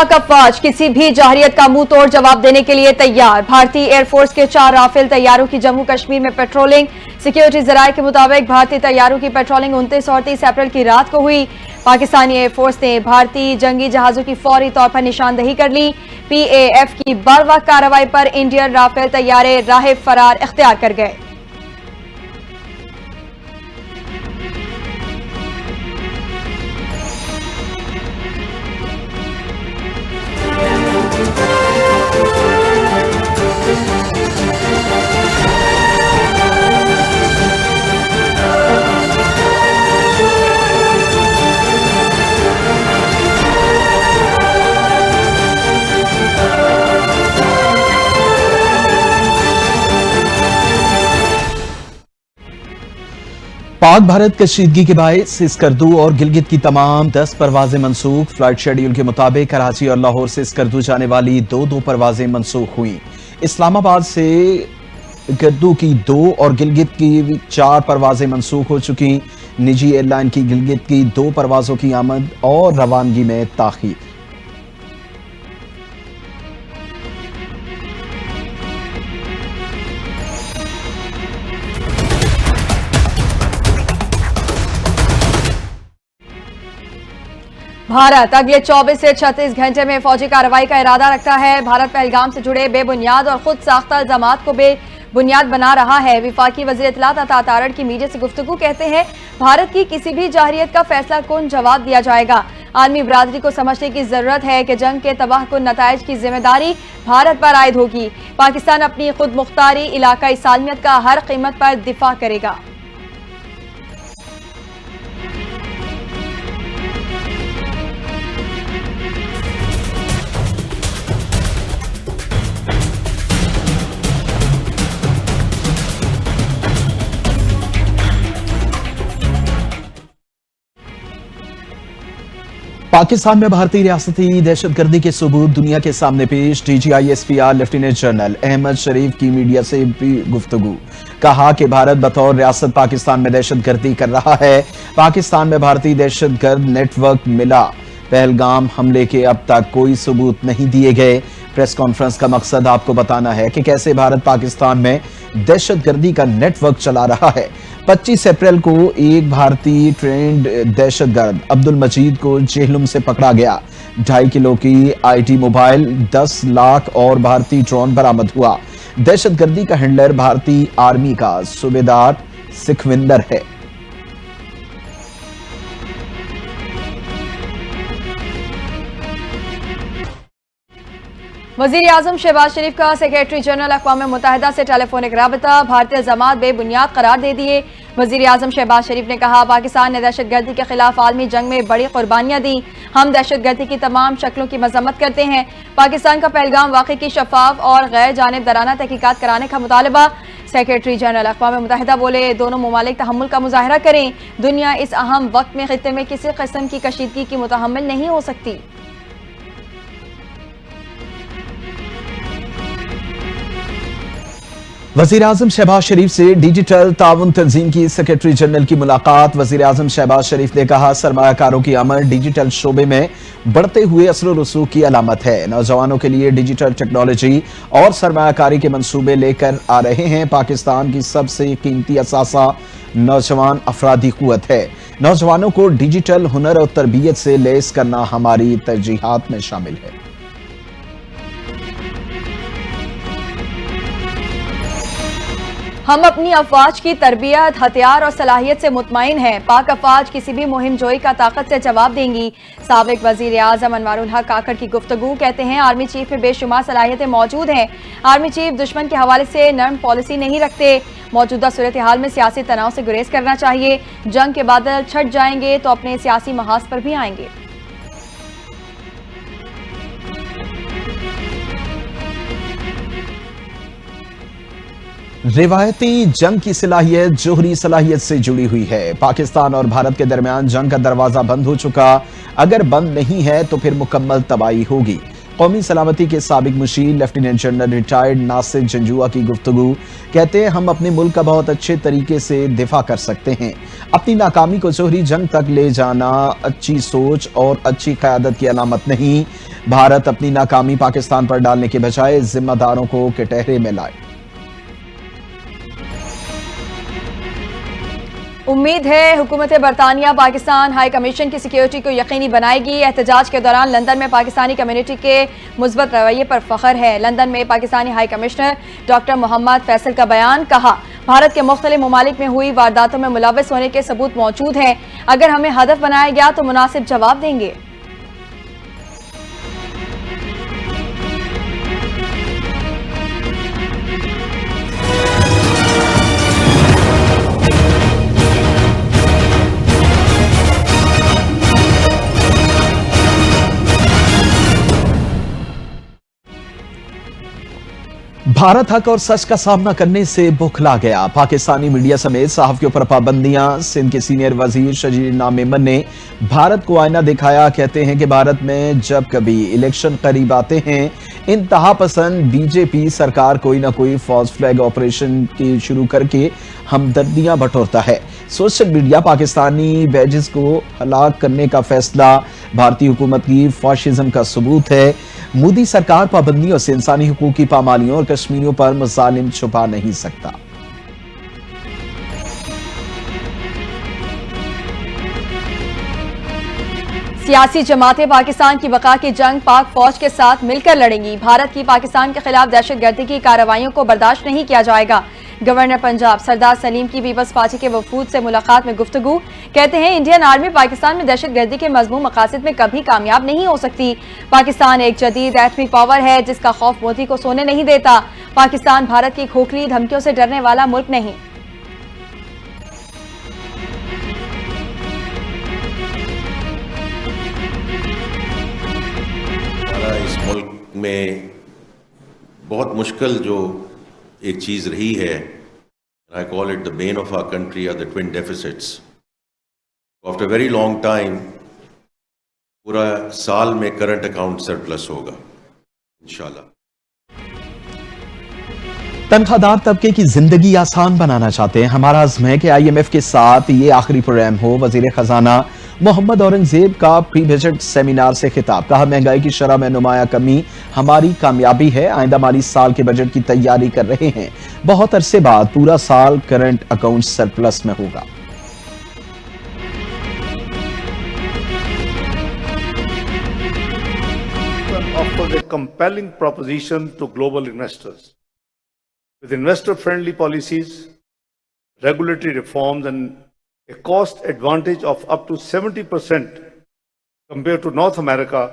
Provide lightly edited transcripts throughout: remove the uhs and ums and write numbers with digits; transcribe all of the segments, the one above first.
पाक अफवाज किसी भी जाहिरियत का मुंह तोड़ जवाब देने के लिए तैयार। भारतीय एयरफोर्स के 4 राफेल तैयारों की जम्मू कश्मीर में पेट्रोलिंग। सिक्योरिटी जराये के मुताबिक भारतीय तैयारों की पेट्रोलिंग 29 और 30 अप्रैल की रात को हुई। पाकिस्तानी एयरफोर्स ने भारतीय जंगी जहाजों की फौरी तौर पर निशानदही कर ली। PAF की बर्वक्त कार्रवाई पर इंडियन राफेल तैयारे राह फरार इख्तियार कर गए। पाक भारत कशीदगी के बायस सिस्करदू और गिलगित की तमाम 10 परवाजें मनसूख। फ्लाइट शेड्यूल के मुताबिक कराची और लाहौर से सिस्करदू जाने वाली दो परवाजें मनसूख हुई। इस्लामाबाद से सिस्करदू की 2 और गिलगित की 4 परवाजें मनसूख हो चुकी। निजी एयरलाइन की गिलगित की 2 परवाजों की आमद और रवानगी में ताखीर। भारत अगले 24 से 36 घंटे में फौजी कार्रवाई का इरादा रखता है। भारत पहलगाम से जुड़े बेबुनियाद और खुद साख्ता इल्जामात को बेबुनियाद बना रहा है। विफाकी वज़ीर इत्तलात अता तारड़ की मीडिया से गुफ्तगू कहते हैं भारत की किसी भी जाहिरियत का फैसला कौन जवाब दिया जाएगा। आलमी बरादरी को समझने की जरूरत है कि जंग के तबाहकुन नताइज की जिम्मेदारी भारत पर आयद होगी। पाकिस्तान अपनी खुद मुख्तारी इलाकाई सालमियत का हर कीमत पर दिफा करेगा। पाकिस्तान में भारतीय रियासती दहशतगर्दी के सबूत दुनिया के सामने पेश। DGISPR लेफ्टिनेंट जनरल अहमद शरीफ की मीडिया से भी गुफ्तगू। कहा कि भारत बतौर रियासत पाकिस्तान में दहशतगर्दी कर रहा है। पाकिस्तान में भारतीय दहशतगर्द नेटवर्क मिला। पहलगाम हमले के अब तक कोई सबूत नहीं दिए गए। प्रेस कॉन्फ्रेंस का मकसद आपको बताना है कि कैसे भारत पाकिस्तान में दहशतगर्दी का नेटवर्क चला रहा है। 25 अप्रैल को एक भारतीय ट्रेंड दहशतगर्द अब्दुल मजीद को जेहलुम से पकड़ा गया। 2.5 किलो की IT मोबाइल, 10 लाख और भारतीय ड्रोन बरामद हुआ। दहशतगर्दी का हैंडलर भारतीय आर्मी का सूबेदार सिखविंदर है। वजीर आजम शहबाज शरीफ का सेक्रेटरी जनरल अक़वाम मुत्तहिदा से टेलीफोनिक राबता। भारतीय इल्जामात बेबुनियाद करार दे दिए। वजीर आजम शहबाज शरीफ ने कहा पाकिस्तान ने दहशतगर्दी के खिलाफ आलमी जंग में बड़ी कुर्बानियां दी। हम दहशतगर्दी की तमाम शक्लों की मजम्मत करते हैं। पाकिस्तान का पहलगाम वाक़ई की शफाफ और गैर जानिबदाराना तहकीकात कराने का मुतालबा। सेक्रेटरी जनरल अक़वाम मुत्तहिदा बोले दोनों ममालिक तहम्मुल का मुजाहरा करें। दुनिया इस अहम वक्त में खित्ते में किसी किस्म की कशीदगी की मुतहम्मिल नहीं हो सकती। वजीर आजम शहबाज शरीफ से डिजिटल ताउन तंजीम की सेक्रेटरी जनरल की मुलाकात। वजीर आजम शहबाज शरीफ ने कहा सरमायाकारों की आमद डिजिटल शोबे में बढ़ते हुए असर व रसूख की अलामत है। नौजवानों के लिए डिजिटल टेक्नोलॉजी और सरमायाकारी के मंसूबे लेकर आ रहे हैं। पाकिस्तान की सबसे कीमती असासा नौजवान अफरादी कुव्वत है। नौजवानों को डिजिटल हुनर और तरबियत से लैस करना हमारी तरजीहात में शामिल है। हम अपनी अफवाज की तरबियत, हथियार और सलाहियत से मुतमईन हैं। पाक अफवाज किसी भी मुहिम जोई का ताकत से जवाब देंगी। साबिक वजीर आजम अनवारुल हक काकड़ की गुफ्तगू। कहते हैं आर्मी चीफ में बेशुमार सलाहियतें मौजूद हैं। आर्मी चीफ दुश्मन के हवाले से नर्म पॉलिसी नहीं रखते। मौजूदा सूरत हाल में सियासी तनाव से गुरेज करना चाहिए। जंग के बादल छट जाएंगे तो अपने सियासी महाज पर भी आएंगे। रिवायती जंग की सलाहियत जोहरी सलाहियत से जुड़ी हुई है। पाकिस्तान और भारत के दरमियान जंग का दरवाजा बंद हो चुका। अगर बंद नहीं है तो फिर मुकम्मल तबाही होगी। कौमी सलामती के साबिक मुशीर lieutenant general retired Nasir Janjua की गुफ्तगू। कहते हैं हम अपने मुल्क का बहुत अच्छे तरीके से दिफा कर सकते हैं। अपनी नाकामी को जोहरी जंग तक ले जाना अच्छी सोच और अच्छी क़यादत की अलामत नहीं। भारत अपनी नाकामी पाकिस्तान पर डालने के बजाय जिम्मेदारों को कटहरे में लाए। उम्मीद है हुकूमत बरतानिया पाकिस्तान हाई कमीशन की सिक्योरिटी को यकीनी बनाएगी। एहतजाज के दौरान लंदन में पाकिस्तानी कम्युनिटी के मुस्बत रवैये पर फख्र है। लंदन में Pakistani high commissioner doctor Mohammad Faisal का बयान। कहा, भारत के मुख्तलिफ ममालिक में हुई वारदातों में मुलव्वस होने के सबूत मौजूद हैं। अगर हमें हदफ बनाया गया तो मुनासिब जवाब देंगे। भारत हक और सच का सामना करने से बौखला गया। पाकिस्तानी मीडिया समेत सहाफियों पर पाबंदियां। सिंध के सीनियर वजीर शजीर नामेमन ने भारत को आईना दिखाया। कहते हैं कि भारत में जब कभी इलेक्शन करीब आते हैं, इंतहा पसंद बीजेपी सरकार कोई ना कोई फॉल्स फ्लैग ऑपरेशन की शुरू करके हमदर्दियां बटोरता है। सोशल मीडिया पाकिस्तानी बैजेस को हलाक करने का फैसला भारतीय हुकूमत की फाशिज्म का सबूत है। मोदी सरकार पाबंदियों से इंसानी हुकूक की पामालियों और कश्मीरियों पर मजालिम छुपा नहीं सकता। सियासी जमातें पाकिस्तान की बका की जंग पाक फौज के साथ मिलकर लड़ेंगी। भारत की पाकिस्तान के खिलाफ दहशतगर्दी की कार्रवाइयों को बर्दाश्त नहीं किया जाएगा। गवर्नर पंजाब सरदार सलीम की पीपल्स पार्टी के वफूद से मुलाकात में गुफ्तगू। कहते हैं इंडियन आर्मी पाकिस्तान में दहशतगर्दी के मजमूम मकासद में कभी कामयाब नहीं हो सकती। पाकिस्तान एक जदीद एटमी पावर है जिसका खौफ मोदी को सोने नहीं देता। पाकिस्तान भारत की खोखली धमकियों से डरने वाला मुल्क नहीं। इस मुल्क में बहुत मुश्किल जो एक चीज़ रही है, I call it the bane of our country are the twin deficits. After very long time पूरा साल में करंट अकाउंट सरप्लस होगा इंशाल्लाह। तनख्वाहदार तबके की जिंदगी आसान बनाना चाहते हैं। हमारा अज़्म है कि IMF के साथ ये आखिरी प्रोग्राम हो। वजीर खजाना मोहम्मद औरंगजेब का प्री बजट सेमिनार से खिताब। कहा, महंगाई की शरह में नुमाया कमी हमारी कामयाबी है। आइंदा माली साल के बजट की तैयारी कर रहे हैं। बहुत अरसे बाद पूरा साल करंट अकाउंट सरप्लस में होगा। Offers a compelling proposition to global investors with investor-friendly policies, regulatory reforms, and a cost advantage of up to 70% compared to North America.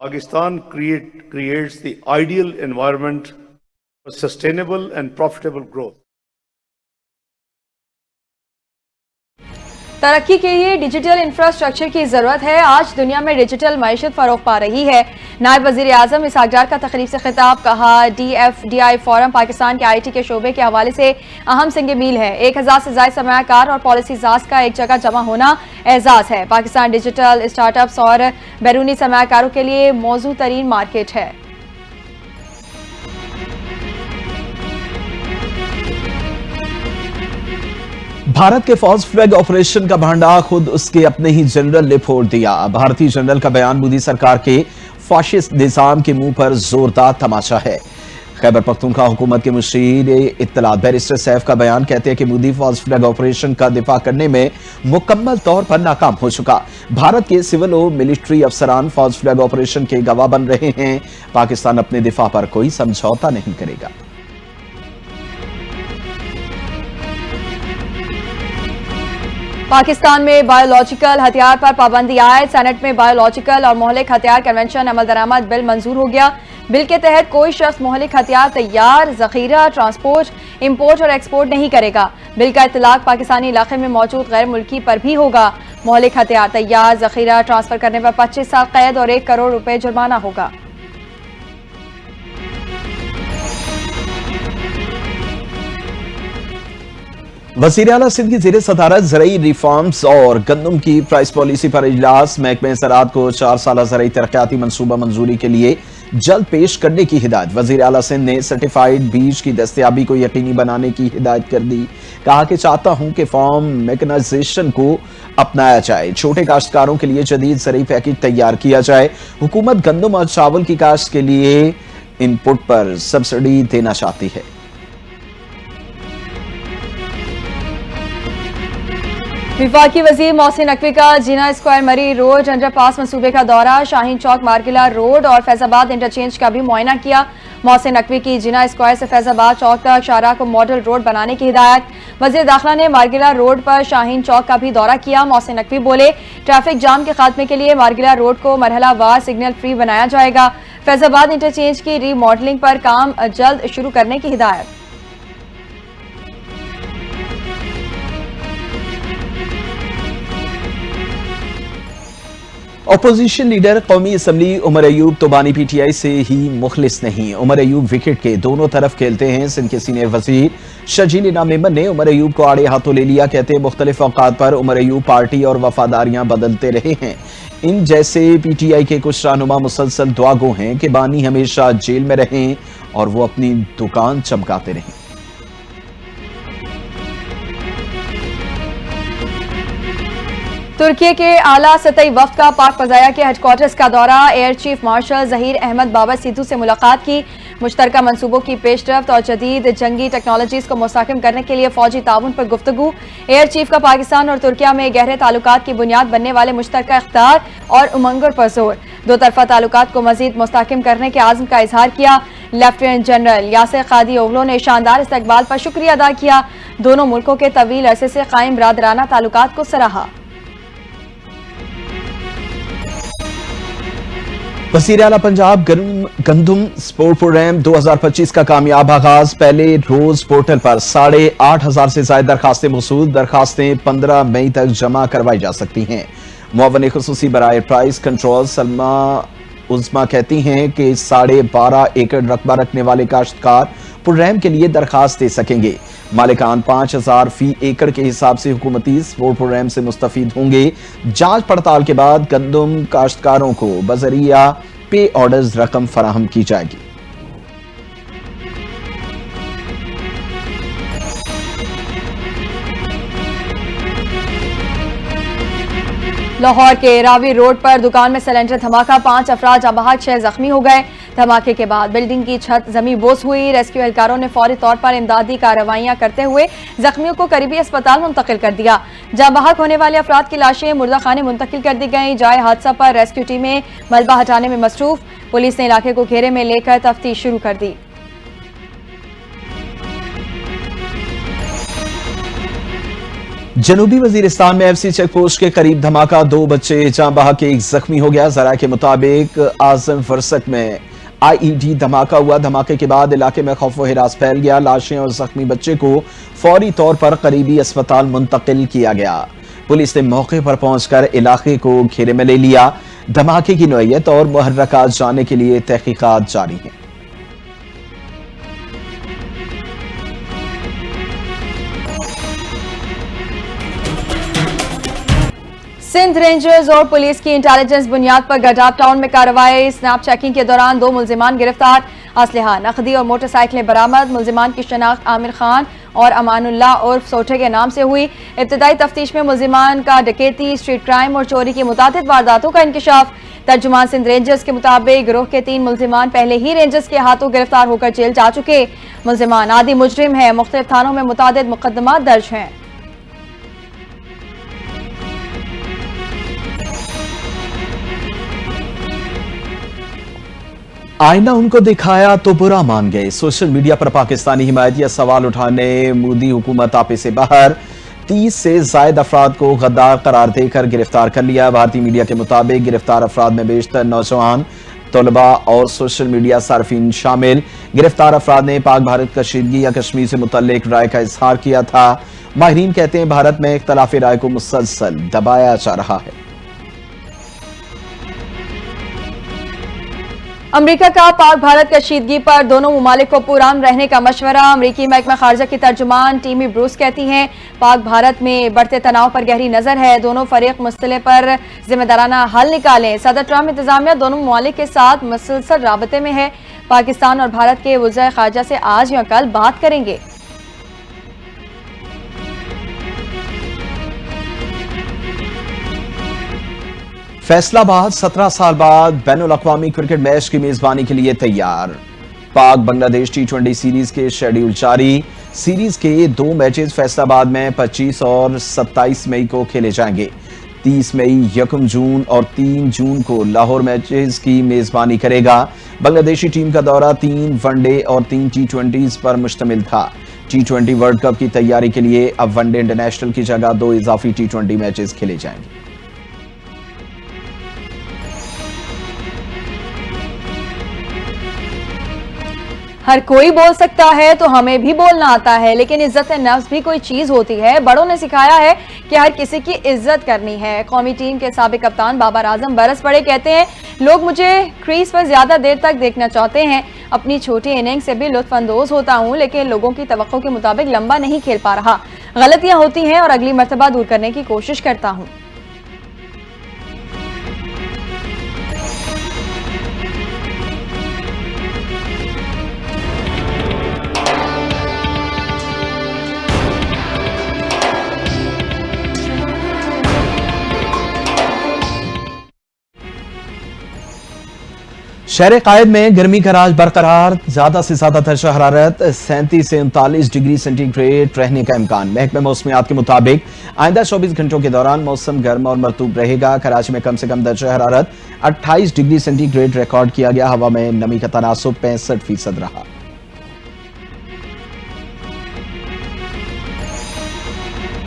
Pakistan creates the ideal environment for sustainable and profitable growth. तरक्की के लिए digital infrastructure की जरूरत है। आज दुनिया में digital मईशत फरोग पा रही है। नायब वजीर आजम इसहाक डार का तकरीब से खिताब। कहा, DFDI फोरम पाकिस्तान के IT के शोबे के हवाले से अहम सिंग मील है। 1000 से ज्यादा सरमायाकार और पॉलिसी जाज का एक जगह जमा होना एजाज है। पाकिस्तान डिजिटल स्टार्टअप्स और बैरूनी सरमायाकारों के लिए मौजूद तरीन मार्केट है। भारत के फॉल्स फ्लैग ऑपरेशन का भांडा खुद उसके अपने ही जनरल ने फोड़ दिया। भारतीय जनरल का बयान मोदी सरकार के फाशिस्ट निजाम के मुंह पर जोरदार तमाचा है। खैबर पख्तूनख्वा हुकूमत के मुशीर इत्तलात बैरिस्टर सैफ का बयान। कहते हैं कि मोदी फॉल्स फ्लैग ऑपरेशन का दिफा करने में मुकम्मल तौर पर नाकाम हो चुका। भारत के सिविल और मिलिट्री अफसरान फॉल्स फ्लैग ऑपरेशन के गवाह बन रहे हैं। पाकिस्तान अपने दिफा पर कोई समझौता नहीं करेगा। पाकिस्तान में बायोलॉजिकल हथियार पर पाबंदी आए। सेनेट में बायोलॉजिकल और मोहलिक हथियार कन्वेंशन अमल दरामद बिल मंजूर हो गया। बिल के तहत कोई शख्स मोहलिक हथियार तैयार, जखीरा, ट्रांसपोर्ट, इंपोर्ट और एक्सपोर्ट नहीं करेगा। बिल का इतलाक पाकिस्तानी इलाके में मौजूद गैर मुल्की पर भी होगा। मोहलिक हथियार तैयार, जखीरा, ट्रांसफर करने पर 25 साल कैद और 1 करोड़ रुपए जुर्माना होगा। वज़ीर आला सिंध की ज़ेरे सदारत ज़रई रिफॉर्म्स और गंदम की प्राइस पॉलिसी पर इजलास। महकमे ज़राअत को 4 साला ज़रई तरक्याती मनसूबा मंजूरी के लिए जल्द पेश करने की हिदायत। वजीर आला सिंध ने सर्टिफाइड बीज की दस्तयाबी को यकीनी बनाने की हिदायत कर दी। कहा कि चाहता हूं कि फार्म मैकेनाइजेशन को अपनाया जाए, छोटे काश्तकारों के लिए जदीद ज़रूरी पैकेज तैयार किया जाए। हुकूमत गंदम और चावल की काश्त के लिए इनपुट पर सब्सिडी देना चाहती है। विफाकी वजीर मोहसिन नकवी का जिना स्क्वायर मरी रोड अंडरपास मंसूबे का दौरा, शाहीन चौक मार्किला रोड और फैजाबाद इंटरचेंज का भी मुआयना किया। मोहसिन नकवी की जिना स्क्वायर से फैजाबाद चौक तक शाहराह को मॉडल रोड बनाने की हिदायत। वजीर दाखिला ने मार्किला रोड पर शाहीन चौक का भी दौरा किया। मोहसिन नकवी बोले, ट्रैफिक जाम के खात्मे के लिए मार्किला रोड को मरहलावार सिग्नल फ्री बनाया जाएगा। फैजाबाद इंटरचेंज की रीमॉडलिंग पर काम जल्द शुरू करने की हिदायत। अपोजिशन लीडर कौमी असम्बली उमर अयूब तोबानी पीटीआई से ही मुखलिस नहीं। उमर अयूब विकेट के दोनों तरफ खेलते हैं। सिंध के सीनियर वजीर शजील इनाम मेमन ने उमर अयूब को आड़े हाथों ले लिया। कहते हैं मुख्तलिफ औकात पर उमर अयूब पार्टी और वफादारियां बदलते रहे हैं। इन जैसे पीटीआई के कुछ रहनुमा मुसलसल दुआगो हैं कि बानी हमेशा जेल में रहें और वो अपनी दुकान चमकाते रहें। तुर्की के आला सतही वफ्द का पाक फजाया के हेडक्वार्टर्स का दौरा। Air chief marshal Zaheer Ahmed Babar Sidhu से मुलाकात की। मुश्तरका मंसूबों की पेशरफ्त और जदीद जंगी टेक्नोलॉजीज को मुस्तहकम करने के लिए फौजी ताउन पर गुफ्तगू। एयर चीफ का पाकिस्तान और तुर्किया में गहरे ताल्लुकात की बुनियाद बनने वाले मुश्तरका इख्तियार और उमंगों पर जोर। दो तरफा ताल्लुकात को मजीद मुस्तहकम करने के आज़म का इजहार किया। लेफ्टिनेंट जनरल यासिर कादी ओगलो ने शानदार इस्तकबाल पर शुक्रिया अदा किया। दोनों मुल्कों के तवील अरसे से कायम बरादराना ताल्लुकात को सराहा। वज़ीर आला पंजाब गंदम स्पोर्ट प्रोग्राम 2025 का कामयाब आगाज। पहले रोज पोर्टल पर 8,500 से ज्यादा दरखास्तें मौसूल। दरखास्तें 15 मई तक जमा करवाई जा सकती हैं। मुअव्विन खुसूसी बराए प्राइस कंट्रोल सलमा उज़मा कहती हैं कि 12.5 एकड़ रकबा रखने वाले काश्तकार प्रोग्राम के लिए दरखास्त दे सकेंगे। मालिकान 5,000 फी एकड़ के हिसाब से हुकूमती स्पोर्ट प्रोग्राम से मुस्तफीद होंगे। जांच पड़ताल के बाद गंदम काश्तकारों को बजरिया पे ऑर्डर्स रकम फराहम की जाएगी। लाहौर के रावी रोड पर दुकान में सिलेंडर धमाका, 5 अफराद जाँ बहक, 6 जख्मी हो गए। धमाके के बाद बिल्डिंग की छत जमी बोस हुई। रेस्क्यू एहलकारों ने फौरी तौर पर इमदादी कार्रवाइयां करते हुए जख्मियों को करीबी अस्पताल मुंतकिल कर दिया। जाँ बहक होने वाले अफराद की लाशें मुर्दा खाने मुंतकिल कर दी गई। जाए हादसा पर रेस्क्यू टीमें मलबा हटाने में मसरूफ। पुलिस ने इलाके को घेरे में लेकर तफ्तीश शुरू कर दी। जनूबी वजीरिस्तान में एफसी चेक पोस्ट के करीब धमाका, 2 बच्चे जाँ बहक, 1 जख्मी हो गया। जरा के मुताबिक आजम फरसक में आईईडी धमाका हुआ। धमाके के बाद इलाके में खौफ व हिरास फैल गया। लाशें और जख्मी बच्चे को फौरी तौर पर करीबी अस्पताल मुंतकिल किया गया। पुलिस ने मौके पर पहुंचकर इलाके को घेरे में ले लिया। धमाके की नौइयत और मुहर्रकात जानने के लिए तहकीकात जारी है। सिंध रेंजर्स और पुलिस की इंटेलिजेंस बुनियाद पर गडाब टाउन में कार्रवाई। स्नैप चेकिंग के दौरान 2 मुल्जिमान गिरफ्तार। असलहा, नकदी और मोटरसाइकिलें बरामद। मुल्जिमान की शनाख्त आमिर खान और अमानुल्लाह उर्फ सोठे के नाम से हुई। इब्तदाई तफ्तीश में मुल्जिमान का डकैती, स्ट्रीट क्राइम और चोरी की मुतादिद वारदातों का इंकशाफ। तर्जुमान सिंध रेंजर्स के मुताबिक गिरोह के 3 मुल्जिमान पहले ही रेंजर्स के हाथों गिरफ्तार होकर जेल जा चुके। मुल्जिमान आदि मुजरिम है। मुख्तलिफ थानों में मुतादिद मुकदमा दर्ज हैं। आईना उनको दिखाया तो बुरा मान गए। सोशल मीडिया पर पाकिस्तानी हिमायतिया सवाल उठाने मोदी हुकूमत आपे से बाहर। 30 से ज्यादा अफराद को गद्दार करार देकर गिरफ्तार कर लिया। भारतीय मीडिया के मुताबिक गिरफ्तार अफराद में बेशतर नौजवान, तलबा और सोशल मीडिया सार्फिन शामिल। गिरफ्तार अफराद ने पाक भारत कशीदगी या कश्मीर से मुतल्लिक राय का इजहार किया था। माहिरीन कहते हैं भारत में इख्तलाफी राय को मुसलसल दबाया जा रहा है। अमेरिका का पाक भारत कशीदगी पर दोनों ममालिक को पुरअमन रहने का मशवरा। अमेरिकी महकमा खारजा की तर्जुमान टीमी ब्रूस कहती हैं पाक भारत में बढ़ते तनाव पर गहरी नजर है, दोनों फरीक मसले पर जिम्मेदाराना हल निकालें। सदर ट्रंप इंतजामिया दोनों ममालिक के साथ मुसलसल राबते में है, पाकिस्तान और भारत के वज़ीर खारजा से आज या कल बात करेंगे। फैसलाबाद 17 साल बाद बैनुल अक़वामी क्रिकेट मैच की मेजबानी के लिए तैयार। पाक बांग्लादेश टी20 सीरीज के शेड्यूल जारी। सीरीज के 2 मैचेस फैसलाबाद में 25 और 27 मई को खेले जाएंगे। 30 मई, 1 जून और 3 जून को लाहौर मैचेस की मेजबानी करेगा। बांग्लादेशी टीम का दौरा 3 वनडे और 3 टी20 पर मुश्तमिल था। टी20 वर्ल्ड कप की तैयारी के लिए अब वनडे इंटरनेशनल की जगह 2 इजाफी टी20 मैचेस खेले जाएंगे। हर कोई बोल सकता है तो हमें भी बोलना आता है, लेकिन इज्जत नफ्स भी कोई चीज होती है। बड़ों ने सिखाया है कि हर किसी की इज्जत करनी है। कौमी टीम के साबिक कप्तान बाबर आजम बरस पड़े कहते हैं लोग मुझे क्रीज पर ज्यादा देर तक देखना चाहते हैं। अपनी छोटी इनिंग से भी लुत्फानंदोज होता हूं, लेकिन लोगों की तवक्को के मुताबिक लंबा नहीं खेल पा रहा। गलतियां होती हैं और अगली मर्तबा दूर करने की कोशिश करता हूं। शहर कायद में गर्मी का राज बरकरार। ज्यादा से ज्यादा दर्जा हरारत 37 से 39 डिग्री सेंटीग्रेड रहने का इम्कान। महकमे मौसमियात के मुताबिक आइंदा 24 घंटों के दौरान मौसम गर्म और मरतूब रहेगा। कराची में कम से कम दर्जा हरारत 28 डिग्री सेंटीग्रेड रिकॉर्ड किया गया। हवा में नमी का तनासुब 65% रहा।